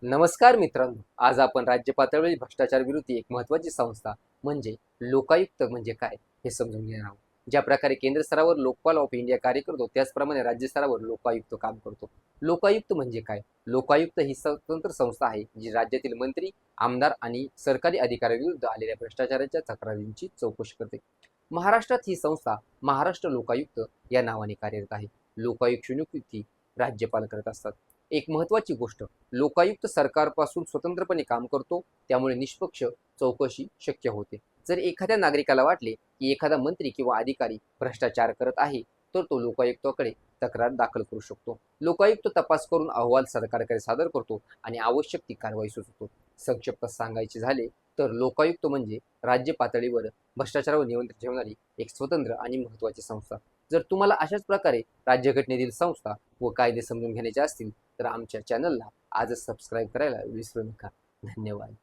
नमस्कार मित्रांनो, आज आपण राज्य पातळीवरील भ्रष्टाचार विरोधी एक महत्त्वाची संस्था म्हणजे लोकायुक्त म्हणजे काय हे समजून घेणार आहोत. ज्या प्रकारे केंद्र स्तरावर लोकपाल ऑफ इंडिया कार्य करतो त्याचप्रमाणे राज्य स्तरावर लोकायुक्त काम करतो. लोकायुक्त म्हणजे काय? लोकायुक्त ही स्वतंत्र संस्था आहे जी राज्यातील मंत्री, आमदार आणि सरकारी अधिकाऱ्यांविरुद्ध आलेल्या भ्रष्टाचाराच्या तक्रारींची चौकशी करते. महाराष्ट्रात ही संस्था महाराष्ट्र लोकायुक्त या नावाने कार्यरत आहे. लोकायुक्त नियुक्ती राज्यपाल करत असतात. एक महत्त्वाची गोष्ट, लोकायुक्त सरकारपासून स्वतंत्रपणे काम करतो, त्यामुळे निष्पक्ष चौकशी शक्य होते. जर एखाद्या नागरिकाला वाटले की एखादा मंत्री किंवा अधिकारी भ्रष्टाचार करत आहे, तर तो लोकायुक्ताकडे तक्रार दाखल करू शकतो. लोकायुक्त तपास करून अहवाल सरकारकडे सादर करतो आणि आवश्यक ती कारवाई सुचवतो. संक्षिप्त सांगायचे झाले तर लोकायुक्त म्हणजे राज्य पातळीवर भ्रष्टाचारावर नियंत्रण ठेवणारी एक स्वतंत्र आणि महत्त्वाची संस्था. जर तुम्हाला अशाच प्रकारे राज्यघटनेतील संस्था व कायदे समजून घेण्याचे असतील तर आमच्या चॅनलला आजच सबस्क्राईब करायला विसरू नका. धन्यवाद.